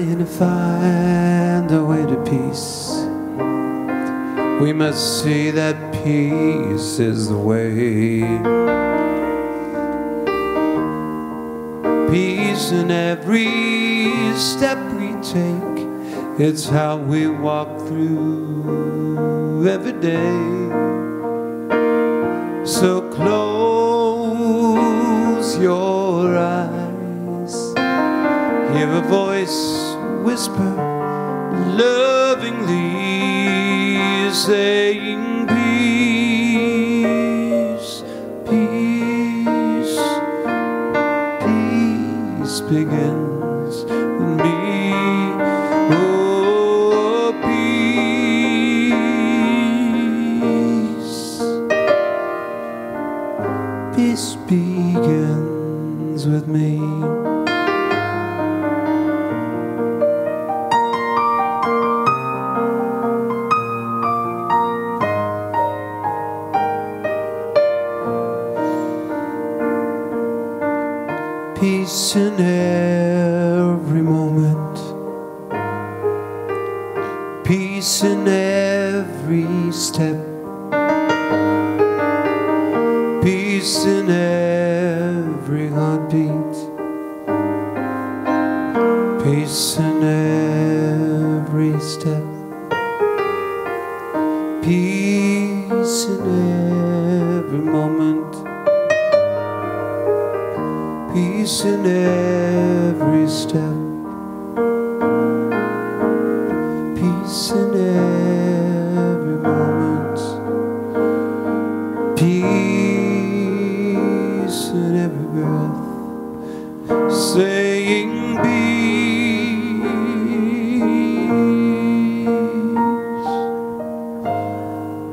trying to find a way to peace. We must see that peace is the way. Peace in every step we take. It's how we walk through every day. So close your eyes. Hear a voice whisper lovingly, saying peace, peace, peace begins with me. Oh, peace, peace begins with me. Peace in every moment, peace in every step, peace in every heartbeat, peace in every step, peace in every moment, peace in every step, peace in every moment, peace in every breath, saying peace.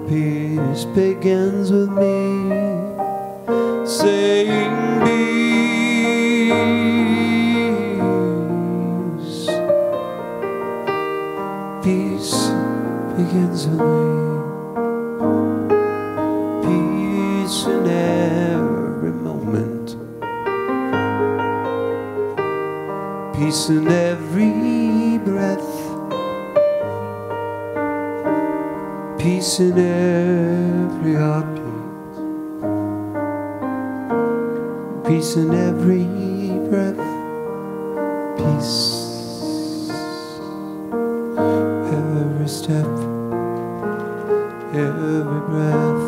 Peace begins with me, saying peace begins with me. Peace in every moment, peace in every breath, peace in every heartbeat, peace in every breath, peace. Every step, every breath.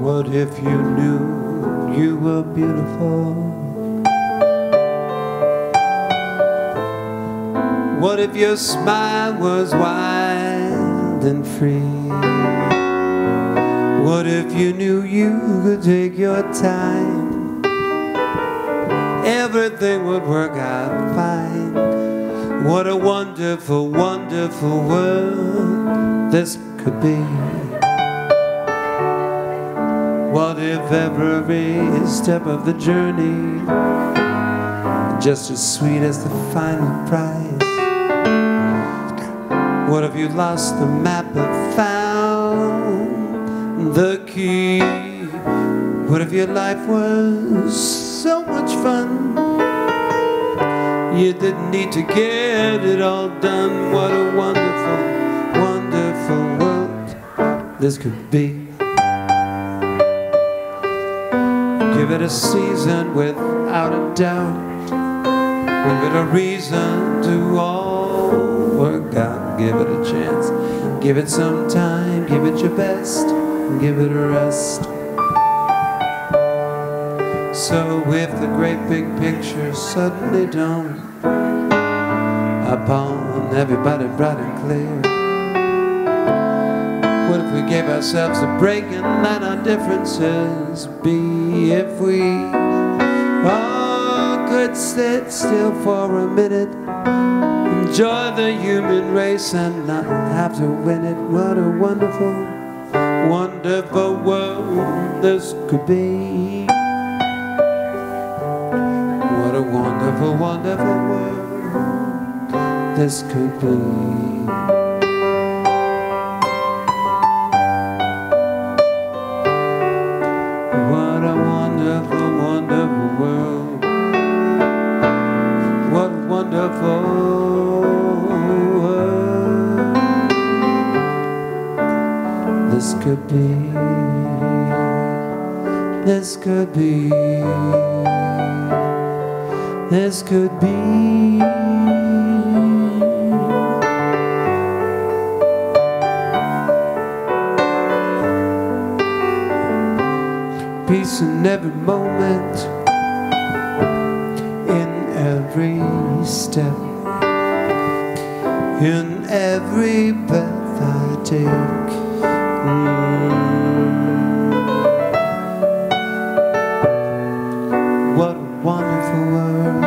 What if you knew you were beautiful? What if your smile was wild and free? What if you knew you could take your time? Everything would work out fine. What a wonderful, wonderful world this could be. What if every step of the journey just as sweet as the final prize? What if you lost the map but found the key? What if your life was so much fun you didn't need to get it all done? What a wonderful, wonderful world this could be. Give it a season without a doubt. Give it a reason to all work out. Give it a chance. Give it some time. Give it your best. Give it a rest. So if the great big picture suddenly dawned upon everybody bright and clear, what if we gave ourselves a break and let our differences be? If we all could sit still for a minute, enjoy the human race and not have to win it. What a wonderful, wonderful world this could be. What a wonderful, wonderful world this could be. What a wonderful, wonderful world. What a wonderful world this could be. This could be. This could be. Peace in every moment, in every step, in every breath I take. What a wonderful world.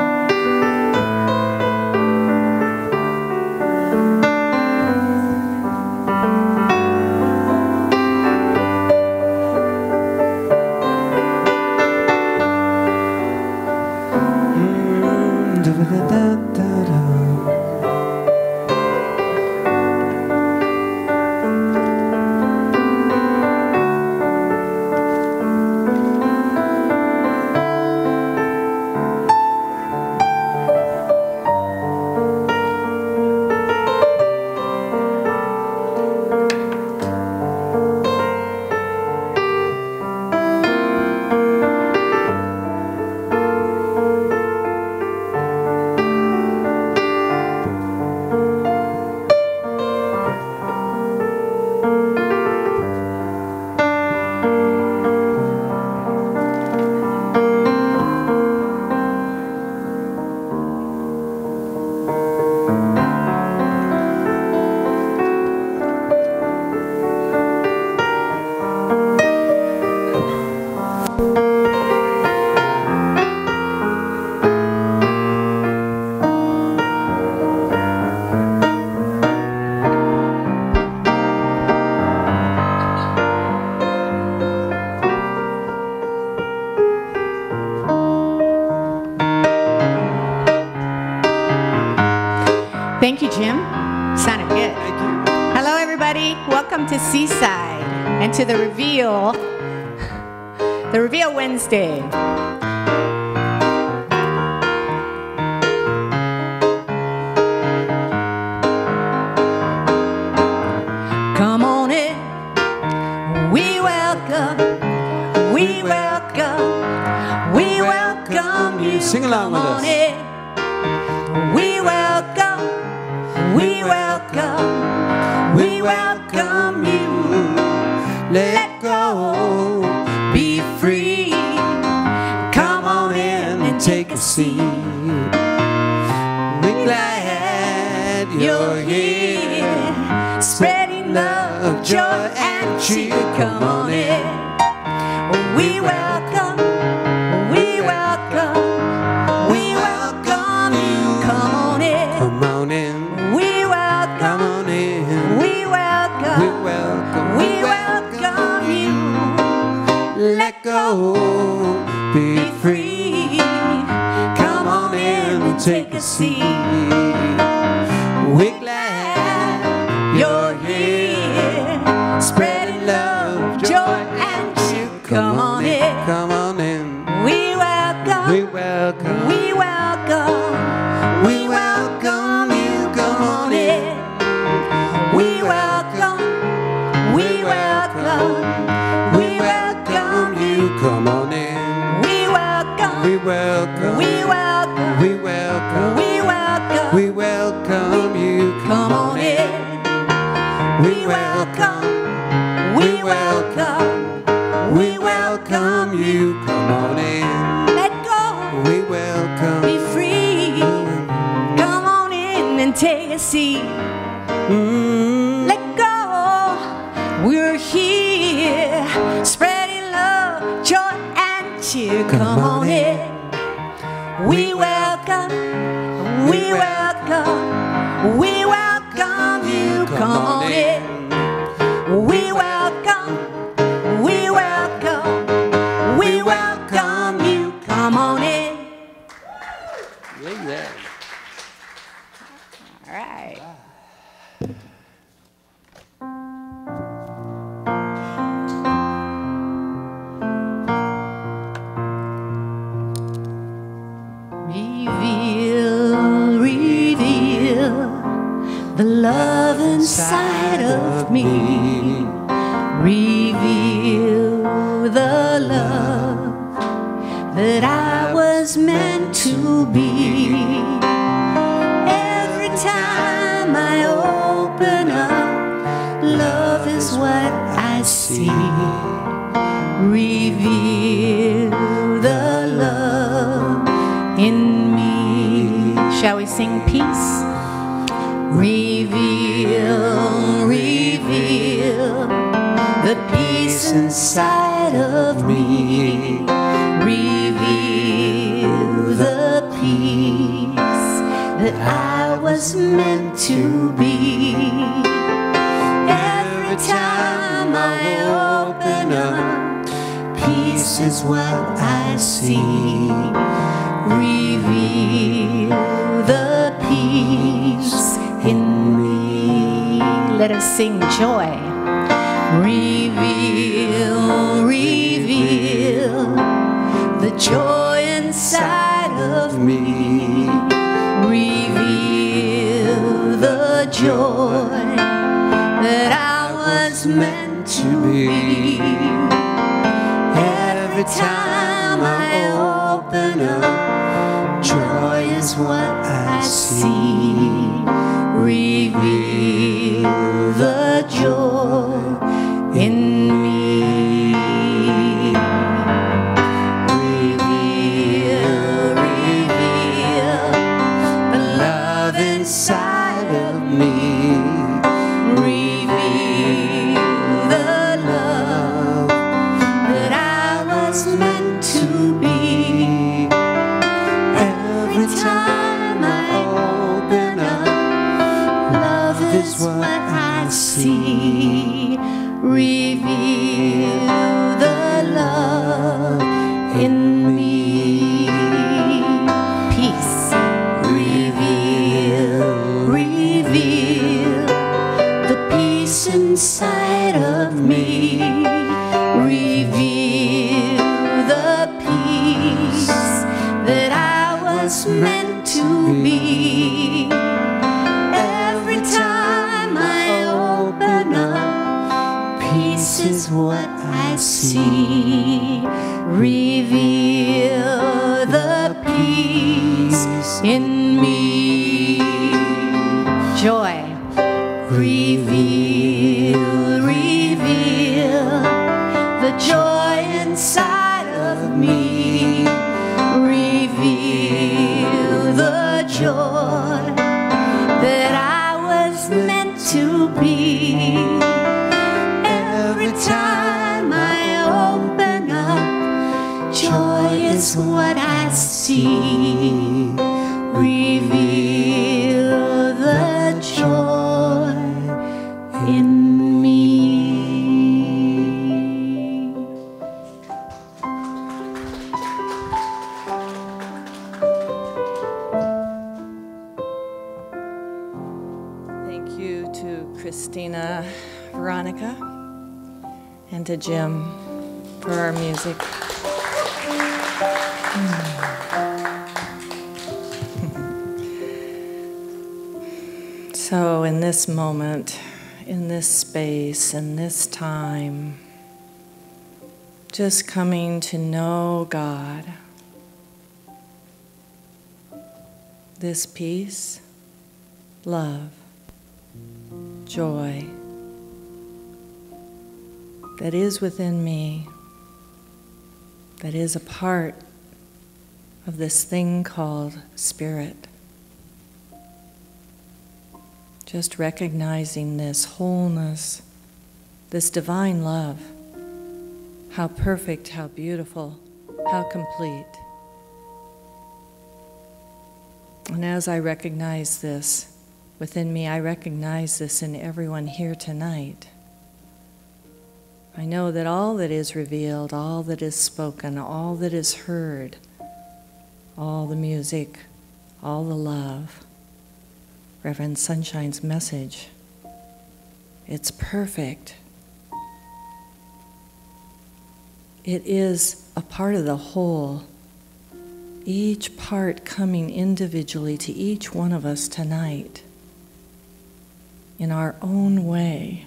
Thank you, Jim. Sounded good. Thank you. Hello, everybody. Welcome to Seaside and to the Reveal Wednesday. Come on in. We welcome you. Sing along with us. We welcome you. Let go, be free. Come on in and take a seat. We're glad you're here, spreading love, joy, and cheer. Come on in. We welcome you. Come on in. Come on in. We welcome. Come on in. We welcome. We welcome you. Let go, be free. Come on in and take a seat. We're glad you're here, spreading love, joy, and cheer. Come on in. Come on in. We welcome. We welcome. We welcome. We welcome you. Come on in. We welcome. We welcome. We welcome you. Come on in. We welcome. We welcome. We welcome. We welcome. We welcome. We welcome you. Come on in. We welcome. We welcome. We welcome you. Come on in. We welcome. Be free. Come on in and take a seat. Let go. We're here, spreading love, joy, and cheer. Come on in. We welcome. We welcome. We welcome you. Come on in. We welcome. We welcome. We welcome you. Come on in. Yeah, yeah. All right. Reveal, reveal the love inside of me. Reveal the love that I was meant to be. Every time I open up, love is what I see. Reveal the love in me. Shall we sing peace? Reveal, reveal the peace inside of me. Reveal the peace that I was meant to be. Every time I open up, peace is what I see. Reveal the peace in me. Let us sing joy. Reveal, reveal the joy inside of me. Reveal the joy that I was meant to be. Every time I open up, joy is what I see. Reveal the joy in me. Reveal, reveal the love inside of me. Reveal the love that I was meant to be. Every time I open up, love is what I see. Reveal the love in me. Peace. Reveal, reveal the peace inside of me. Reveal the peace that I was meant to be. Every time I open up, peace is what I see. Reveal the peace in me. Joy. Reveal, reveal the joy inside of me. Reveal the joy that I was meant to be. Every time I open up, joy is what I see. Reveal the joy in me. Thank you to Christina, Veronica, and to Jim for our music. So in this moment, in this space, in this time, just coming to know God, this peace, love, joy that is within me, that is a part of this thing called spirit. Just recognizing this wholeness, this divine love, how perfect, how beautiful, how complete. And as I recognize this within me, I recognize this in everyone here tonight. I know that all that is revealed, all that is spoken, all that is heard, all the music, all the love, Reverend Sunshine's message, it's perfect. It is a part of the whole, each part coming individually to each one of us tonight in our own way,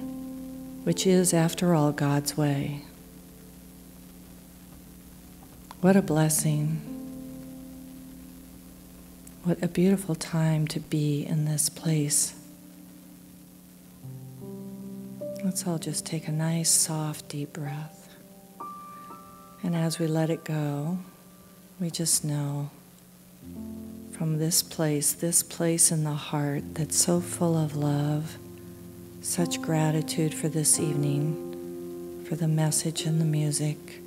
which is, after all, God's way. What a blessing. What a beautiful time to be in this place. Let's all just take a nice, soft, deep breath. And as we let it go, we just know from this place in the heart that's so full of love, such gratitude for this evening, for the message and the music,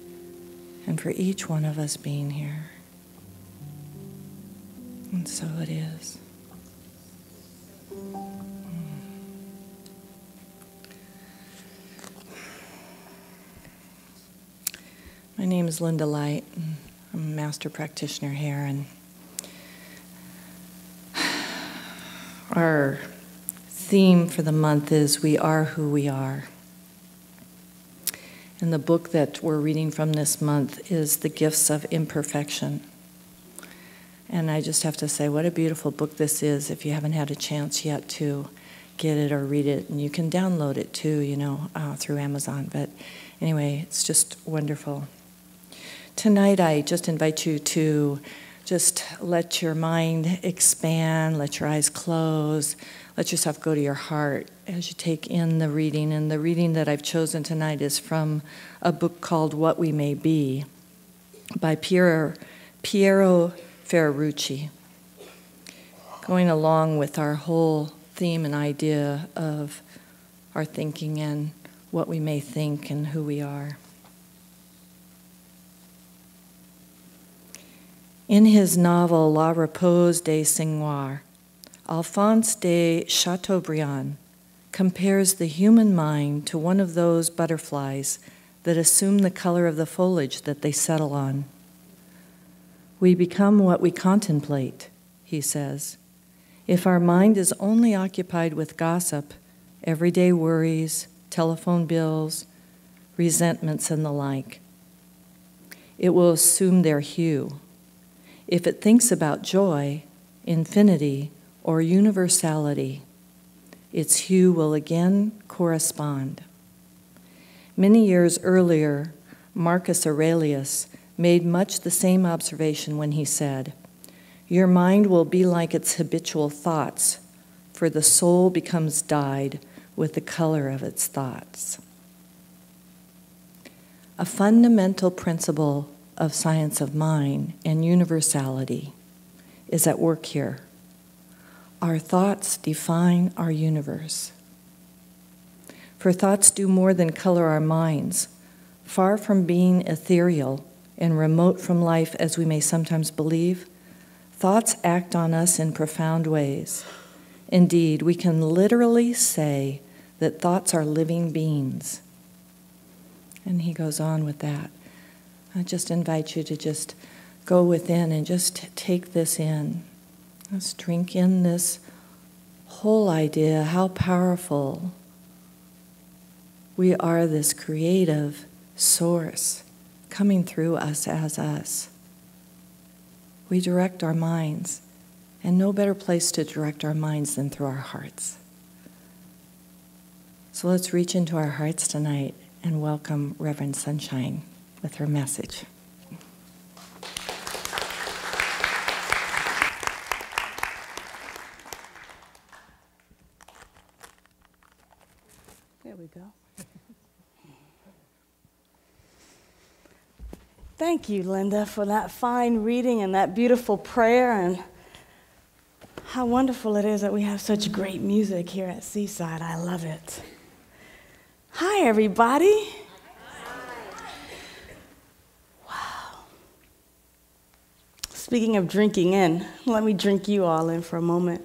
and for each one of us being here. And so it is. My name is Linda Light. I'm a master practitioner here, and our theme for the month is We Are Who We Are. And the book that we're reading from this month is The Gifts of Imperfection. And I just have to say, what a beautiful book this is if you haven't had a chance yet to get it or read it. And you can download it too, through Amazon. But anyway, it's just wonderful. Tonight, I just invite you to just let your mind expand, let your eyes close, let yourself go to your heart as you take in the reading. And the reading that I've chosen tonight is from a book called What We May Be by Piero Ferrucci, going along with our whole theme and idea of our thinking and what we may think and who we are. In his novel La Repose des Seigneurs, Alphonse de Chateaubriand compares the human mind to one of those butterflies that assume the color of the foliage that they settle on. We become what we contemplate, he says. If our mind is only occupied with gossip, everyday worries, telephone bills, resentments, and the like, it will assume their hue. If it thinks about joy, infinity, or universality, its hue will again correspond. Many years earlier, Marcus Aurelius made much the same observation when he said, "Your mind will be like its habitual thoughts, for the soul becomes dyed with the color of its thoughts." A fundamental principle of science of mind and universality is at work here. Our thoughts define our universe. For thoughts do more than color our minds. Far from being ethereal and remote from life as we may sometimes believe, thoughts act on us in profound ways. Indeed, we can literally say that thoughts are living beings. And he goes on with that. I just invite you to just go within and just take this in. Let's drink in this whole idea, how powerful we are, this creative source coming through us as us. We direct our minds, and no better place to direct our minds than through our hearts. So let's reach into our hearts tonight and welcome Reverend Sunshine with her message. There we go. Thank you, Linda, for that fine reading and that beautiful prayer, and how wonderful it is that we have such great music here at Seaside. I love it. Hi, everybody. Wow. Speaking of drinking in, let me drink you all in for a moment.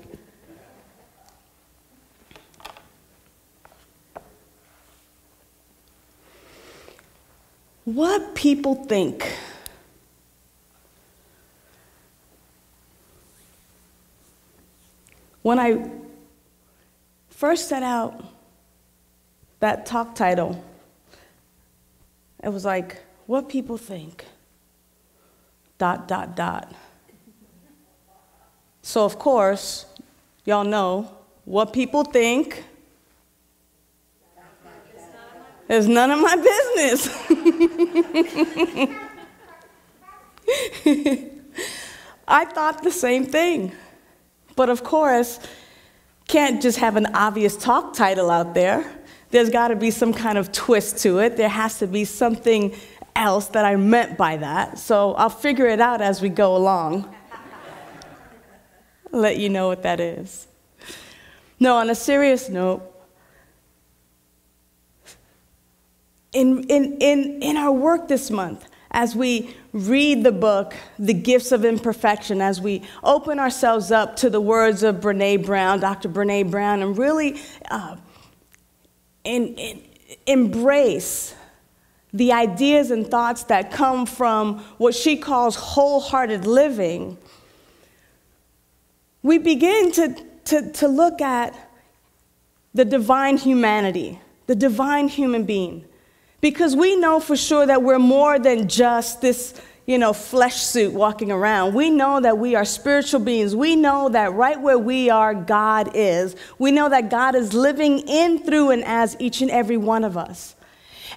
What people think. When I first set out that talk title, it was like, what people think, ... So of course, y'all know, what people think is none of my business. I thought the same thing. But of course, can't just have an obvious talk title out there. There's got to be some kind of twist to it. There has to be something else that I meant by that. So I'll figure it out as we go along. I'll let you know what that is. No, on a serious note, in our work this month, as we read the book, The Gifts of Imperfection, as we open ourselves up to the words of Brene Brown, Dr. Brene Brown, and really embrace the ideas and thoughts that come from what she calls wholehearted living, we begin to look at the divine humanity, the divine human being. Because we know for sure that we're more than just this, flesh suit walking around. We know that we are spiritual beings. We know that right where we are, God is. We know that God is living in, through, and as each and every one of us.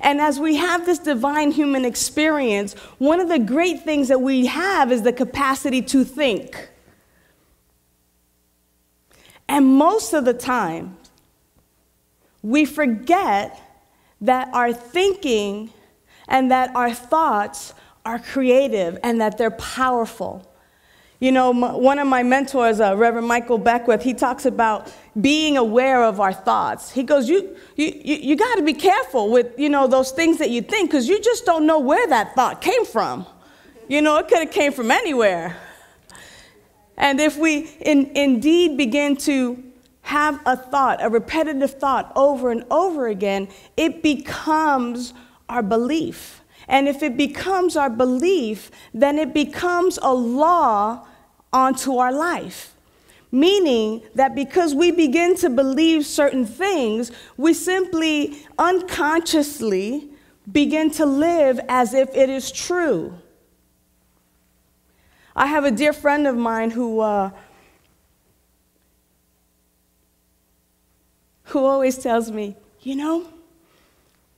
And as we have this divine human experience, one of the great things that we have is the capacity to think. And most of the time, we forget that our thinking and that our thoughts are creative and that they're powerful. One of my mentors, Reverend Michael Beckwith, he talks about being aware of our thoughts. He goes, you got to be careful with, those things that you think, because you just don't know where that thought came from. It could have came from anywhere. And if we indeed begin to have a thought, a repetitive thought over and over again, it becomes our belief. And if it becomes our belief, then it becomes a law onto our life. Meaning that because we begin to believe certain things, we simply unconsciously begin to live as if it is true. I have a dear friend of mine who always tells me,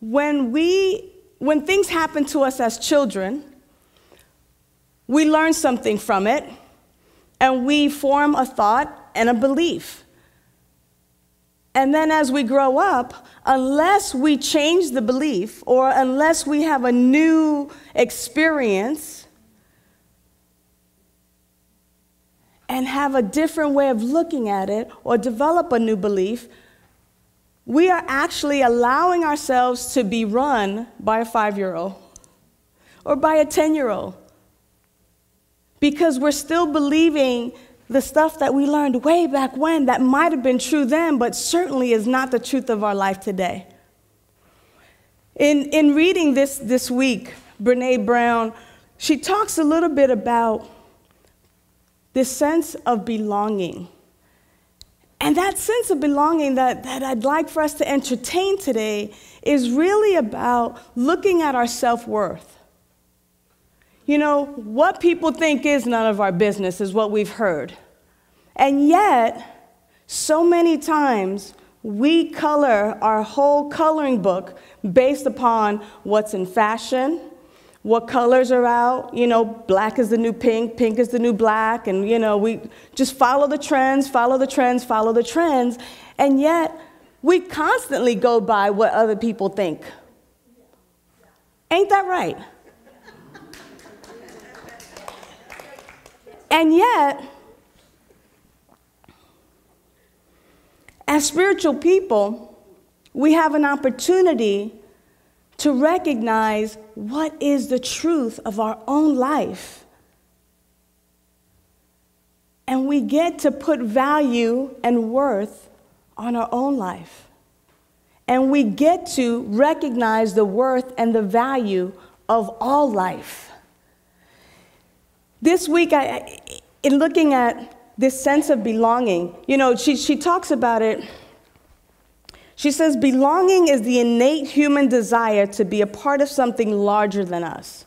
when things happen to us as children, we learn something from it, and we form a thought and a belief. And then as we grow up, unless we change the belief, or unless we have a new experience and have a different way of looking at it, or develop a new belief, we are actually allowing ourselves to be run by a 5-year-old or by a 10-year-old, because we're still believing the stuff that we learned way back when that might have been true then, but certainly is not the truth of our life today. In reading this week, Brene Brown, she talks a little bit about this sense of belonging. And that sense of belonging that I'd like for us to entertain today is really about looking at our self-worth. What people think is none of our business is what we've heard. And yet, so many times, we color our whole coloring book based upon what's in fashion, what colors are out. Black is the new pink, pink is the new black, and, we just follow the trends, and yet we constantly go by what other people think. Ain't that right? And yet, as spiritual people, we have an opportunity to recognize what is the truth of our own life. And we get to put value and worth on our own life. And we get to recognize the worth and the value of all life. This week, in looking at this sense of belonging, she talks about it. She says, belonging is the innate human desire to be a part of something larger than us.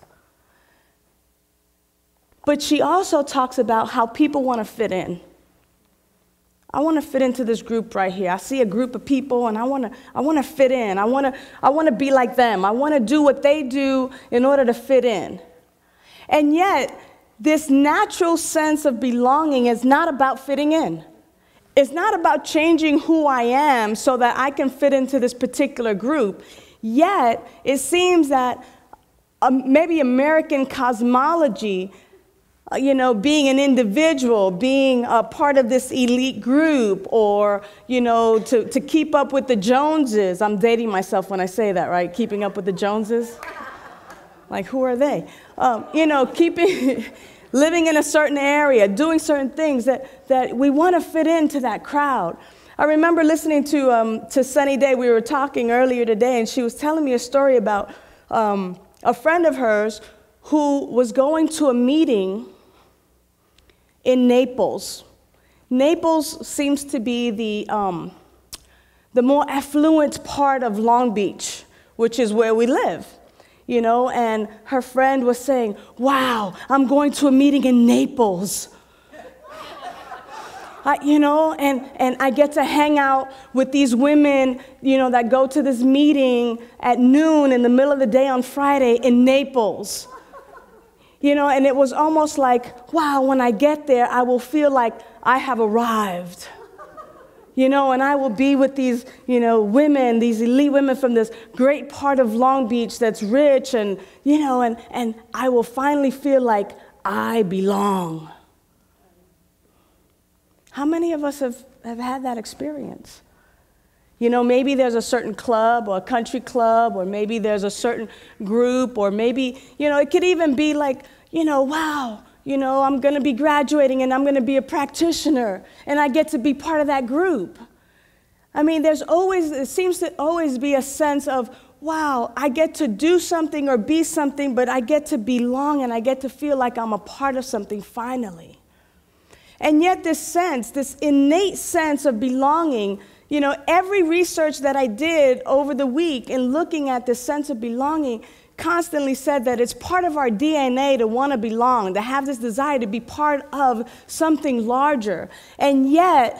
But she also talks about how people want to fit in. I want to fit into this group right here. I see a group of people, and I want to fit in. I want to be like them. I want to do what they do in order to fit in. And yet, this natural sense of belonging is not about fitting in. It's not about changing who I am so that I can fit into this particular group. Yet, it seems that maybe American cosmology, being an individual, being a part of this elite group, or, to keep up with the Joneses. I'm dating myself when I say that, right? Keeping up with the Joneses? Like, who are they? Living in a certain area, doing certain things that we want to fit into that crowd. I remember listening to Sunny Daye. We were talking earlier today, and she was telling me a story about a friend of hers who was going to a meeting in Naples. Naples seems to be the more affluent part of Long Beach, which is where we live. And her friend was saying, wow, I'm going to a meeting in Naples. And I get to hang out with these women, that go to this meeting at noon in the middle of the day on Friday in Naples. And it was almost like, wow, when I get there, I will feel like I have arrived. And I will be with these, women, these elite women from this great part of Long Beach that's rich, and I will finally feel like I belong. How many of us have had that experience? Maybe there's a certain club or a country club, or maybe there's a certain group, or maybe, it could even be like, wow, I'm going to be graduating and I'm going to be a practitioner, and I get to be part of that group. I mean, it seems to always be a sense of, wow, I get to do something or be something, but I get to belong and I get to feel like I'm a part of something finally. And yet this innate sense of belonging, every research that I did over the week in looking at this sense of belonging constantly said that it's part of our DNA to want to belong, to have this desire to be part of something larger. And yet,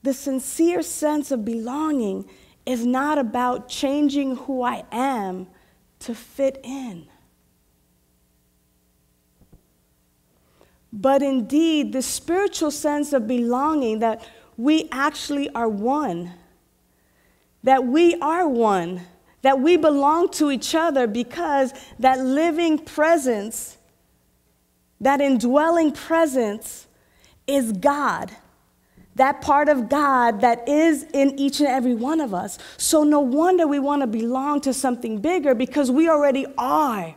the sincere sense of belonging is not about changing who I am to fit in. But indeed, the spiritual sense of belonging, that we actually are one, that we are one, that we belong to each other, because that living presence, that indwelling presence is God. That part of God that is in each and every one of us. So no wonder we want to belong to something bigger, because we already are.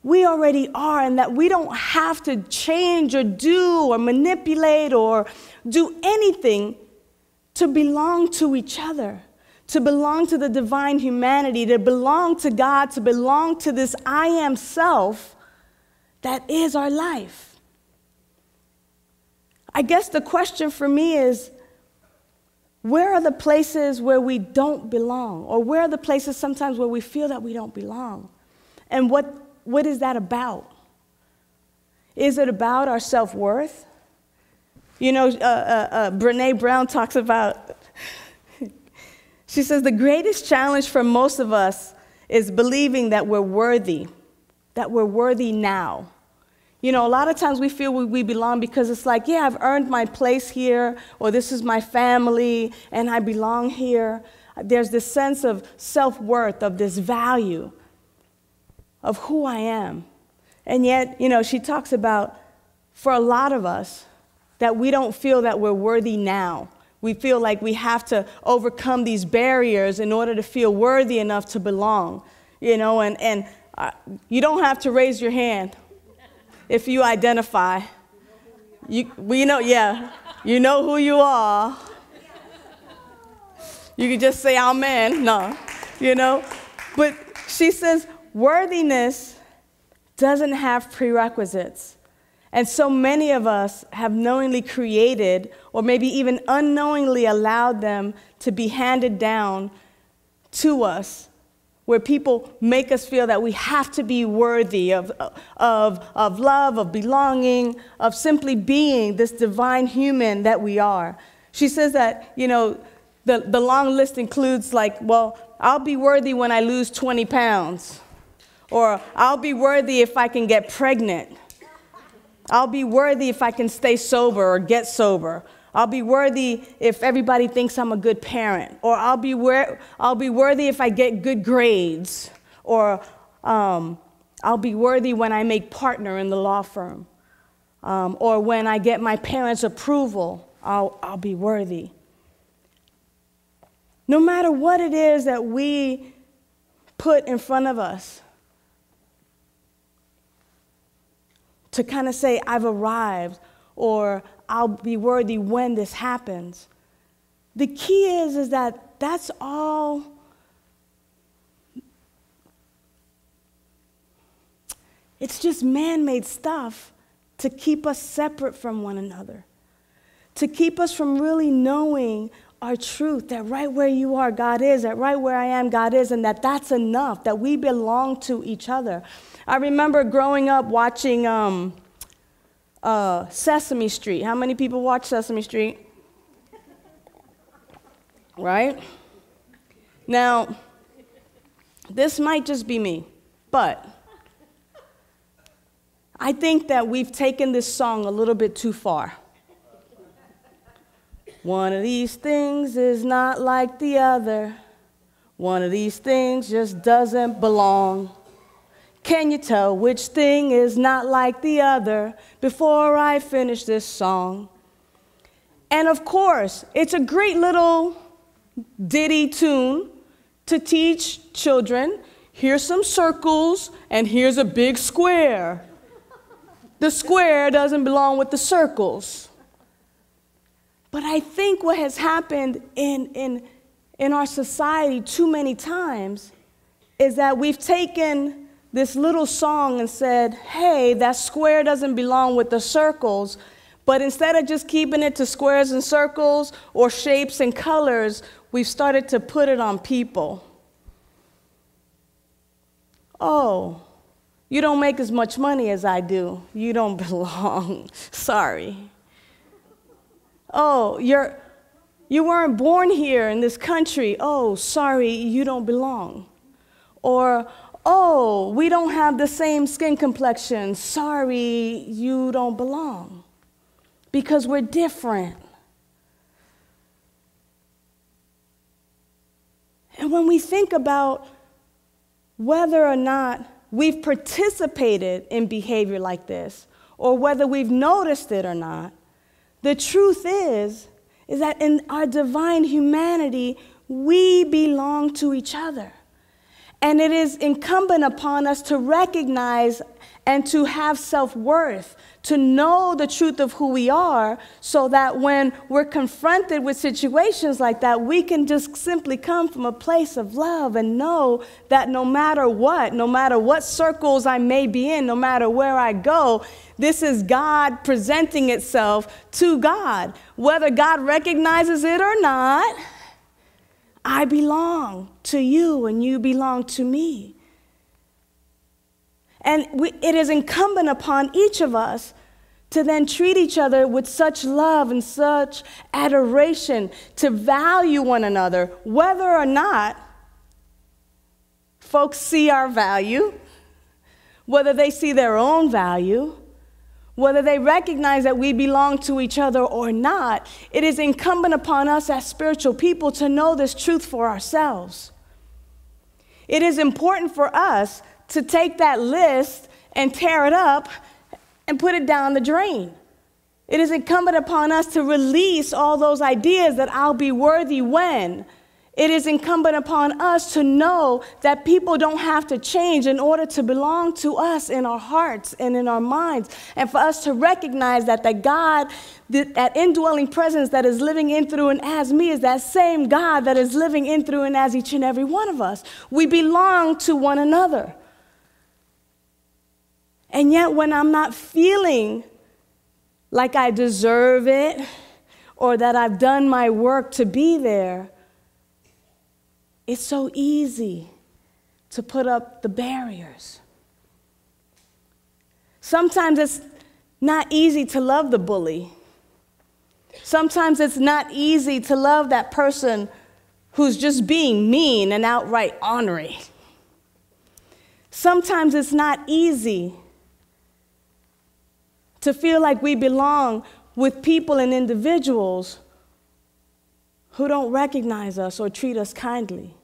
We already are, and that we don't have to change or do or manipulate or do anything to belong to each other, to belong to the divine humanity, to belong to God, to belong to this I am self that is our life. I guess the question for me is, where are the places where we don't belong? Or where are the places sometimes where we feel that we don't belong? And what is that about? Is it about our self-worth? Brené Brown talks about, she says, the greatest challenge for most of us is believing that we're worthy now. A lot of times we feel we belong because it's like, yeah, I've earned my place here, or this is my family, and I belong here. There's this sense of self-worth, of this value of who I am. And yet, she talks about, for a lot of us, that we don't feel that we're worthy now. We feel like we have to overcome these barriers in order to feel worthy enough to belong. And you don't have to raise your hand if you identify. You know who you are. You can just say amen. No, But she says worthiness doesn't have prerequisites. And so many of us have knowingly created, or maybe even unknowingly allowed them to be handed down to us, where people make us feel that we have to be worthy of love, of belonging, of simply being this divine human that we are. She says that, the long list includes I'll be worthy when I lose 20 pounds. Or I'll be worthy if I can get pregnant. I'll be worthy if I can stay sober or get sober. I'll be worthy if everybody thinks I'm a good parent. Or I'll be worthy if I get good grades. Or I'll be worthy when I make partner in the law firm. Or when I get my parents' approval, I'll be worthy. No matter what it is that we put in front of us, to kind of say, I've arrived, or I'll be worthy when this happens. The key is that that's all. It's just man-made stuff to keep us separate from one another, to keep us from really knowing our truth, that right where you are, God is, that right where I am, God is, and that's enough, that we belong to each other. I remember growing up watching Sesame Street. How many people watch Sesame Street? Right? Now, this might just be me, but I think that we've taken this song a little bit too far. One of these things is not like the other. One of these things just doesn't belong. Can you tell which thing is not like the other before I finish this song? And of course, it's a great little ditty tune to teach children, here's some circles and here's a big square. The square doesn't belong with the circles. But I think what has happened in our society too many times is that we've taken this little song and said, hey, that square doesn't belong with the circles, but instead of just keeping it to squares and circles or shapes and colors, we've started to put it on people. Oh, you don't make as much money as I do. You don't belong. Sorry. Oh, you weren't born here in this country. Oh, sorry, you don't belong. Or, oh, we don't have the same skin complexion. Sorry, you don't belong. Because we're different. And when we think about whether or not we've participated in behavior like this, or whether we've noticed it or not, the truth is that in our divine humanity, we belong to each other. And it is incumbent upon us to recognize and to have self-worth, to know the truth of who we are, so that when we're confronted with situations like that, we can just simply come from a place of love and know that no matter what circles I may be in, no matter where I go, this is God presenting itself to God. Whether God recognizes it or not, I belong to you and you belong to me. And it is incumbent upon each of us to then treat each other with such love and such adoration, to value one another, whether or not folks see our value, whether they see their own value, whether they recognize that we belong to each other or not. It is incumbent upon us as spiritual people to know this truth for ourselves. It is important for us to take that list and tear it up and put it down the drain. It is incumbent upon us to release all those ideas that I'll be worthy when. It is incumbent upon us to know that people don't have to change in order to belong to us in our hearts and in our minds. And for us to recognize that God, that indwelling presence that is living in, through, and as me is that same God that is living in, through, and as each and every one of us. We belong to one another. And yet when I'm not feeling like I deserve it or that I've done my work to be there, it's so easy to put up the barriers. Sometimes it's not easy to love the bully. Sometimes it's not easy to love that person who's just being mean and outright ornery. Sometimes it's not easy to feel like we belong with people and individuals who don't recognize us or treat us kindly.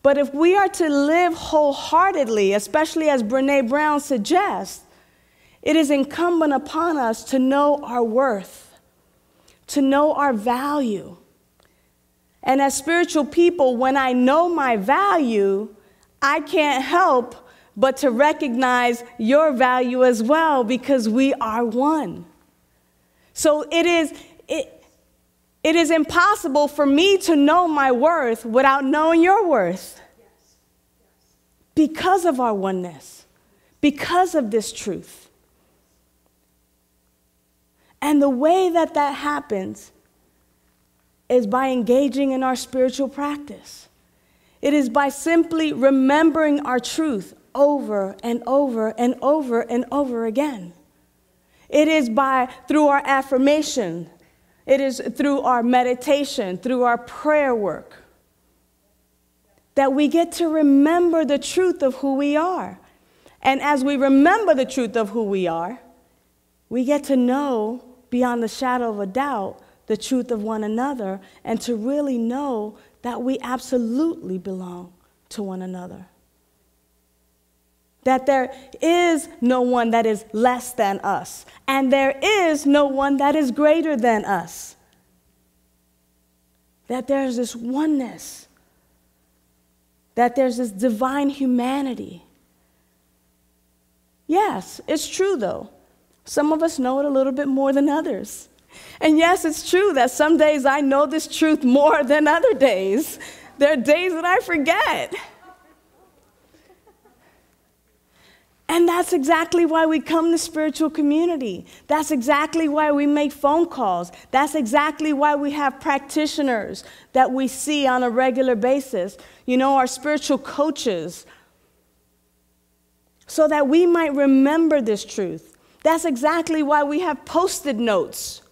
But if we are to live wholeheartedly, especially as Brené Brown suggests, it is incumbent upon us to know our worth, to know our value. And as spiritual people, when I know my value, I can't help but to recognize your value as well, because we are one. So it is impossible for me to know my worth without knowing your worth. Because of our oneness, because of this truth. And the way that that happens is by engaging in our spiritual practice. It is by simply remembering our truth over and over and over and over again. It is through our affirmation. It is through our meditation, through our prayer work, that we get to remember the truth of who we are. And as we remember the truth of who we are, we get to know beyond the shadow of a doubt the truth of one another, and to really know that we absolutely belong to one another. That there is no one that is less than us, and there is no one that is greater than us. That there's this oneness, that there's this divine humanity. Yes, it's true though. Some of us know it a little bit more than others. And yes, it's true that some days I know this truth more than other days. There are days that I forget. And that's exactly why we come to spiritual community. That's exactly why we make phone calls. That's exactly why we have practitioners that we see on a regular basis. You know, our spiritual coaches. So that we might remember this truth. That's exactly why we have Post-it notes.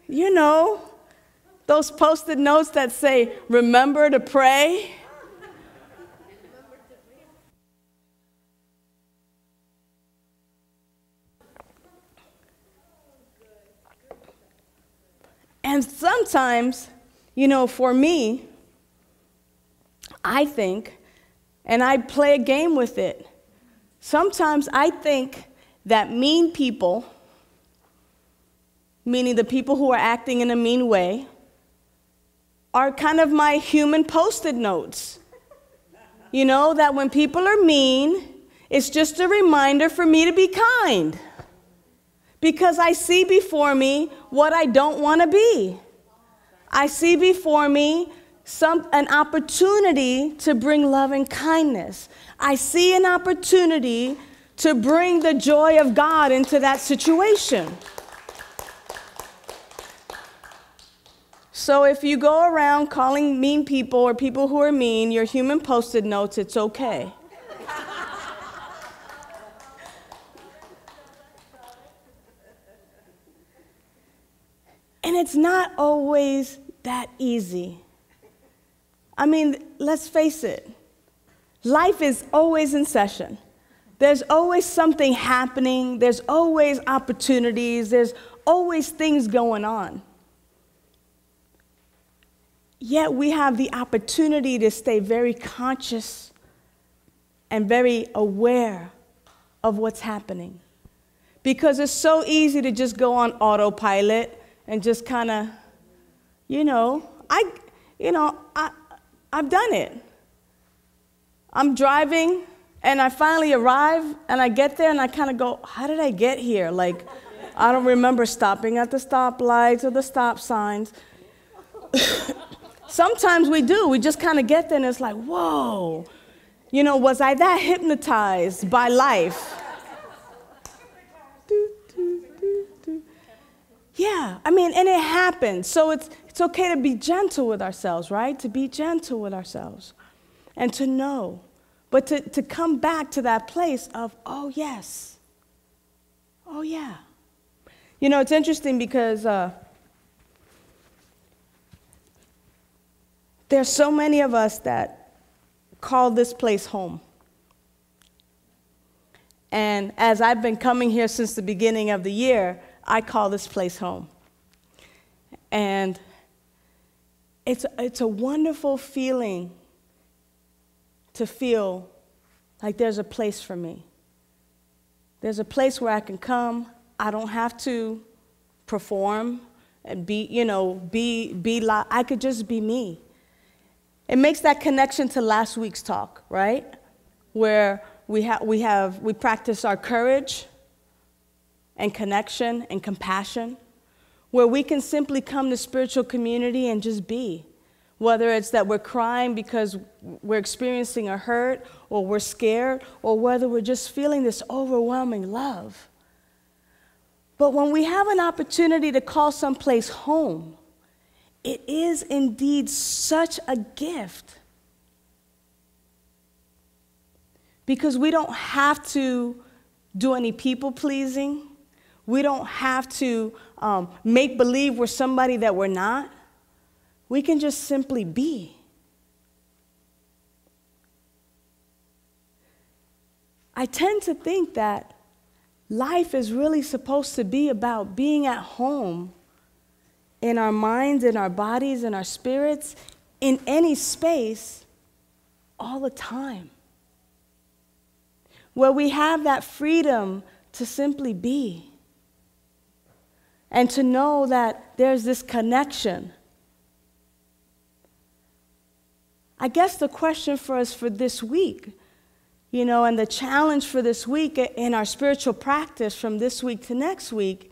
You know, those Post-it notes that say, remember to pray. And sometimes, you know, for me, I think, and I play a game with it, sometimes I think that mean people, meaning the people who are acting in a mean way, are kind of my human Post-it notes. You know, that when people are mean, it's just a reminder for me to be kind. Because I see before me what I don't want to be. I see before me an opportunity to bring love and kindness. I see an opportunity to bring the joy of God into that situation. So if you go around calling mean people or people who are mean your human Post-it notes, it's okay. And it's not always that easy. I mean, let's face it. Life is always in session. There's always something happening. There's always opportunities. There's always things going on. yet we have the opportunity to stay very conscious and very aware of what's happening. Because it's so easy to just go on autopilot and just kind of, I've done it. I'm driving and I finally arrive and I get there and I kind of go, how did I get here? Like, I don't remember stopping at the stoplights or the stop signs. Sometimes we do. We just kind of get there and it's like, whoa, was I that hypnotized by life? Yeah, and it happens. So it's okay to be gentle with ourselves, right? To be gentle with ourselves and to know. But to come back to that place of, oh, yes. Oh, yeah. It's interesting because there's so many of us that call this place home. And as I've been coming here since the beginning of the year, I call this place home. And it's a wonderful feeling to feel like there's a place for me. There's a place where I can come. I don't have to perform and I could just be me. It makes that connection to last week's talk, right? Where we practice our courage and connection and compassion, where we can simply come to spiritual community and just be. Whether it's that we're crying because we're experiencing a hurt, or we're scared, or whether we're just feeling this overwhelming love. But when we have an opportunity to call someplace home, it is indeed such a gift. Because we don't have to do any people pleasing. We don't have to make believe we're somebody that we're not. We can just simply be. I tend to think that life is really supposed to be about being at home in our minds, in our bodies, in our spirits, in any space, all the time. Where we have that freedom to simply be. And to know that there's this connection. I guess the question for us for this week, and the challenge for this week in our spiritual practice from this week to next week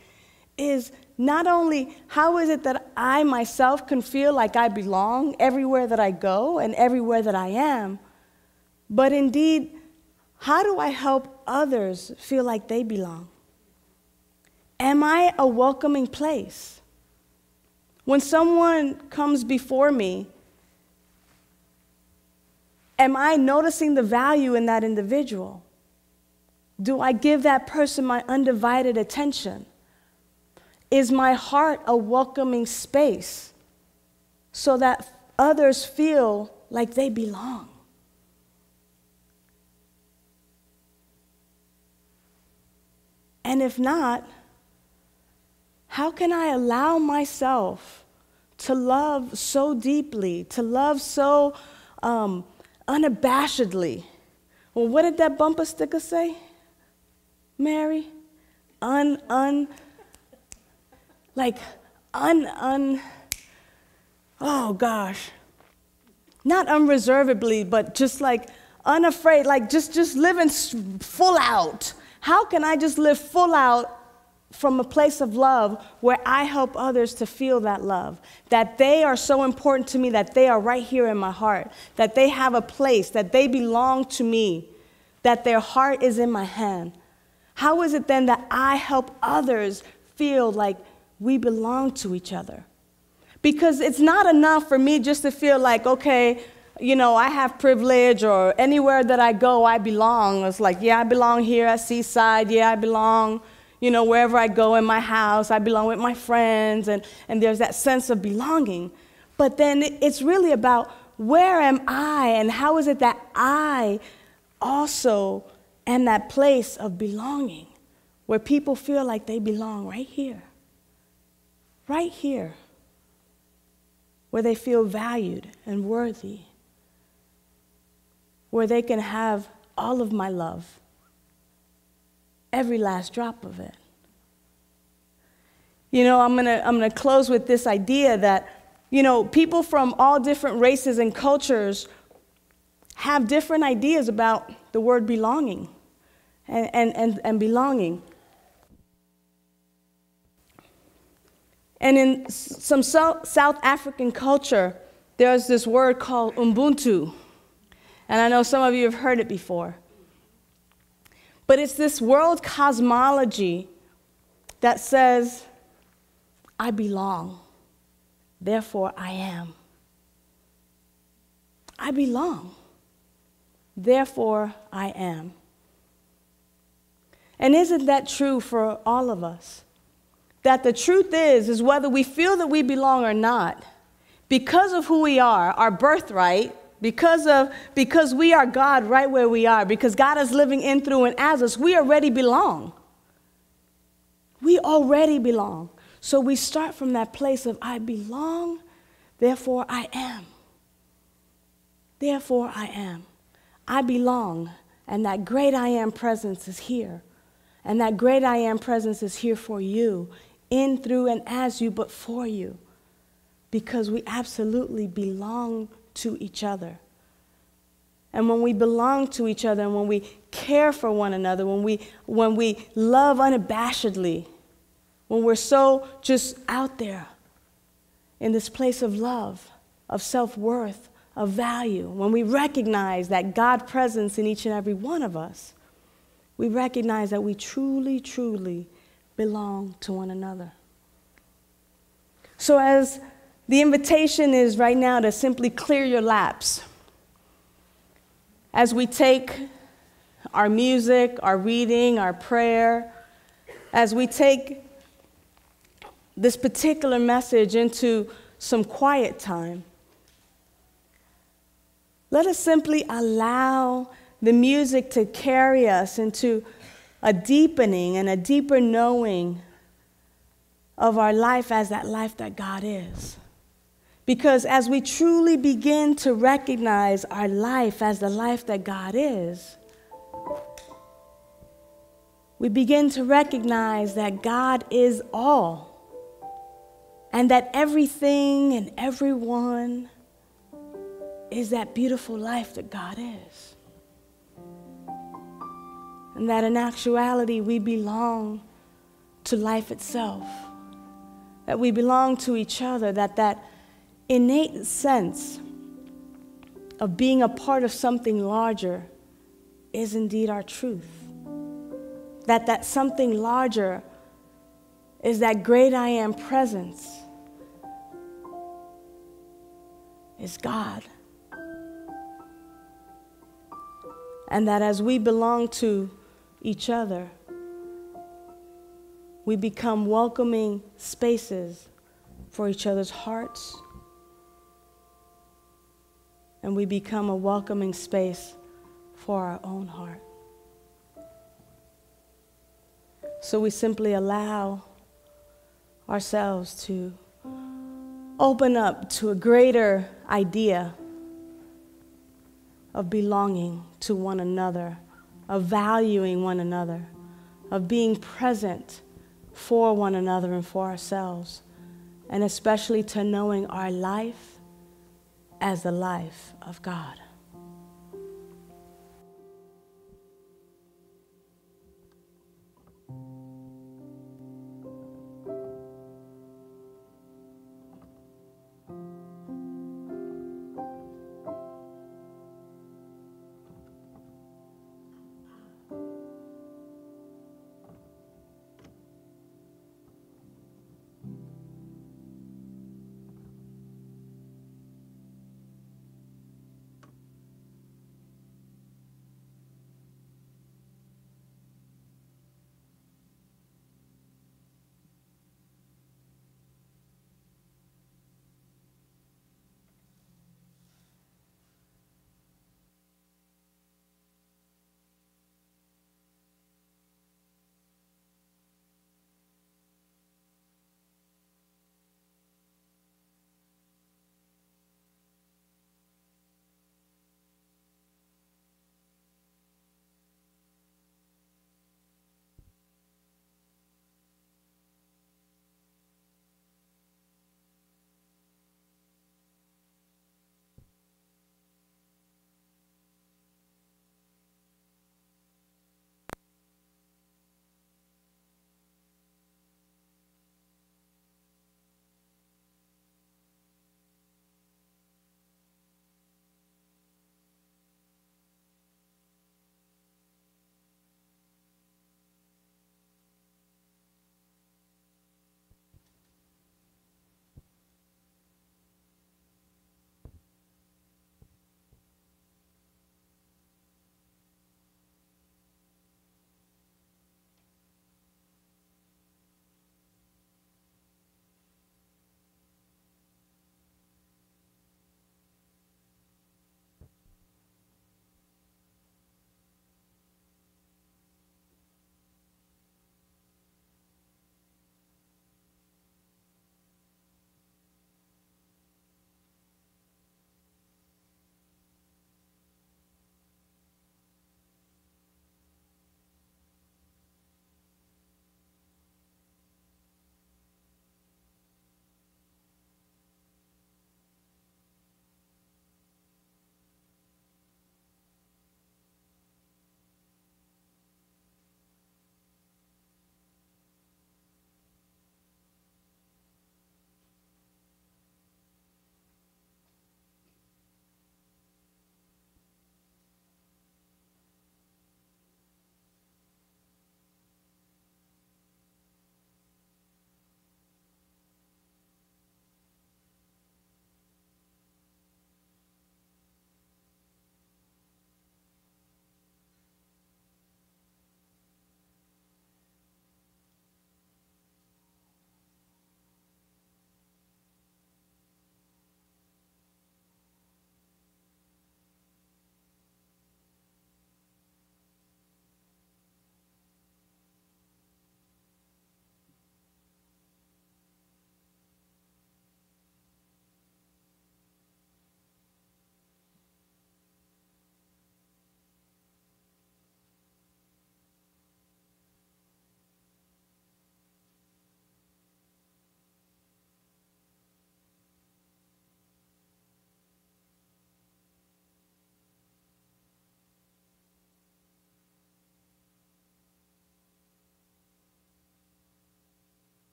is not only how is it that I myself can feel like I belong everywhere that I go and everywhere that I am, but indeed, how do I help others feel like they belong? Am I a welcoming place? When someone comes before me, am I noticing the value in that individual? Do I give that person my undivided attention? Is my heart a welcoming space so that others feel like they belong? And if not, how can I allow myself to love so deeply, to love so unabashedly? Well, what did that bumper sticker say, Mary? Oh gosh. Not unreservedly, but just like unafraid, like just living full out. How can I just live full out from a place of love where I help others to feel that love, that they are so important to me, that they are right here in my heart, that they have a place, that they belong to me, that their heart is in my hand? How is it then that I help others feel like we belong to each other? Because it's not enough for me just to feel like, okay, I have privilege, or anywhere that I go, I belong. It's like, yeah, I belong here at Seaside. Yeah, I belong, wherever I go in my house. I belong with my friends, and there's that sense of belonging. But then it's really about, where am I, and how is it that I also am that place of belonging, where people feel like they belong right here. Right here. where they feel valued and worthy, where they can have all of my love, every last drop of it. You know, I'm gonna close with this idea that, you know, people from all different races and cultures have different ideas about the word belonging and belonging. And in some South African culture, there's this word called Ubuntu. And I know some of you have heard it before. But it's this world cosmology that says, I belong, therefore I am. I belong, therefore I am. And isn't that true for all of us? That the truth is whether we feel that we belong or not, because of who we are, our birthright, because we are God right where we are, because God is living in, through, and as us, we already belong. We already belong. So we start from that place of I belong, therefore I am. Therefore I am. I belong, and that great I am presence is here. And that great I am presence is here for you, in, through, and as you, but for you. Because we absolutely belong to each other. And when we belong to each other, and when we care for one another, when we love unabashedly, when we're so just out there in this place of love, of self-worth, of value, when we recognize that God presence in each and every one of us, we recognize that we truly, truly belong to one another. So as the invitation is right now to simply clear your laps, as we take our music, our reading, our prayer, as we take this particular message into some quiet time, let us simply allow the music to carry us into a deepening and a deeper knowing of our life as that life that God is. Because as we truly begin to recognize our life as the life that God is, we begin to recognize that God is all, and that everything and everyone is that beautiful life that God is. And that in actuality, we belong to life itself. That we belong to each other, that innate sense of being a part of something larger is indeed our truth. That something larger is that great I am presence, is God. And that as we belong to each other, we become welcoming spaces for each other's hearts, and we become a welcoming space for our own heart. So we simply allow ourselves to open up to a greater idea of belonging to one another, of valuing one another, of being present for one another and for ourselves, and especially to knowing our life as the life of God.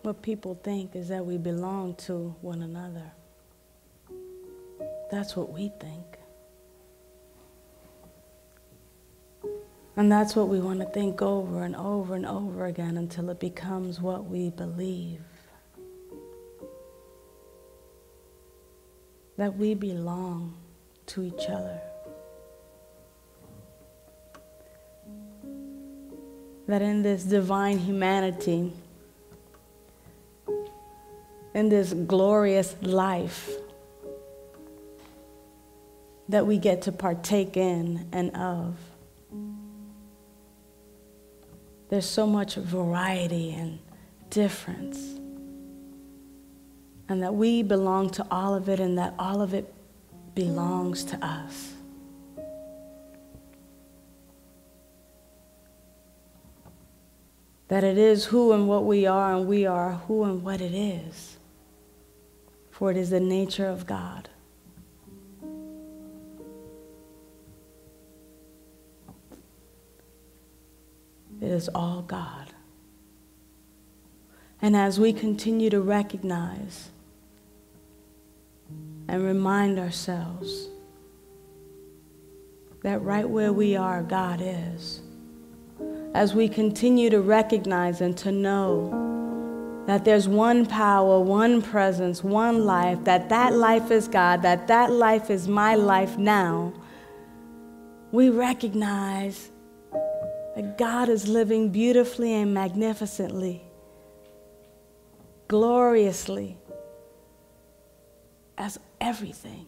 What people think is that we belong to one another. That's what we think. And that's what we want to think over and over and over again until it becomes what we believe. That we belong to each other. That in this divine humanity, in this glorious life that we get to partake in and of, there's so much variety and difference, and that we belong to all of it, and that all of it belongs to us. That it is who and what we are, and we are who and what it is. For it is the nature of God. It is all God. And as we continue to recognize and remind ourselves that right where we are, God is, as we continue to recognize and to know that there's one power, one presence, one life, that life is God, that life is my life now, we recognize that God is living beautifully and magnificently, gloriously, as everything.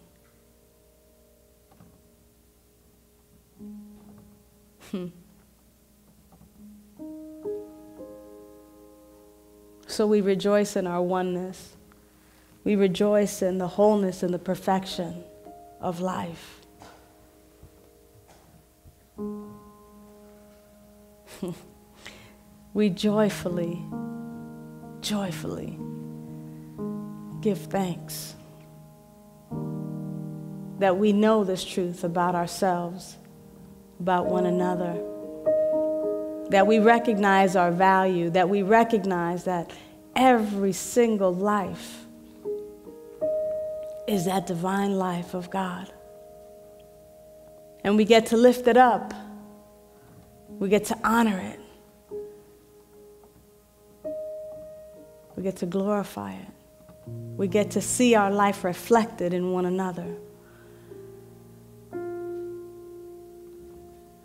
So we rejoice in our oneness. We rejoice in the wholeness and the perfection of life. We joyfully give thanks that we know this truth about ourselves, about one another, that we recognize our value, that we recognize that every single life is that divine life of God. And we get to lift it up. We get to honor it. We get to glorify it. We get to see our life reflected in one another.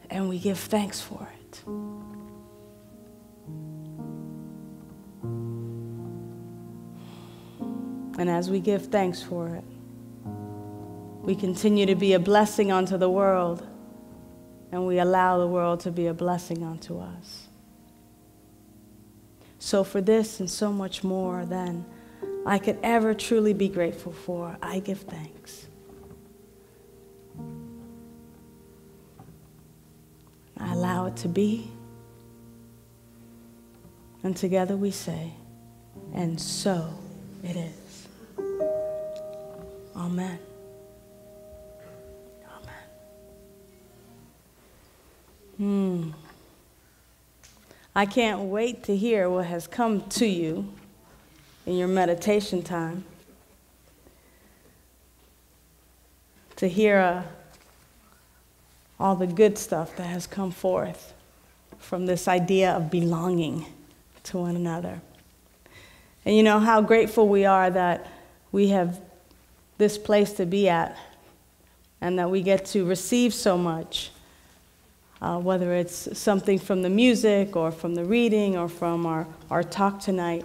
And we give thanks for it. And as we give thanks for it, we continue to be a blessing unto the world, and we allow the world to be a blessing unto us. So for this and so much more than I could ever truly be grateful for, I give thanks. I allow it to be. And together we say, and so it is. Amen. Amen. I can't wait to hear what has come to you in your meditation time. To hear all the good stuff that has come forth from this idea of belonging to one another. And you know how grateful we are that we have this place to be at and that we get to receive so much, whether it's something from the music or from the reading or from our talk tonight.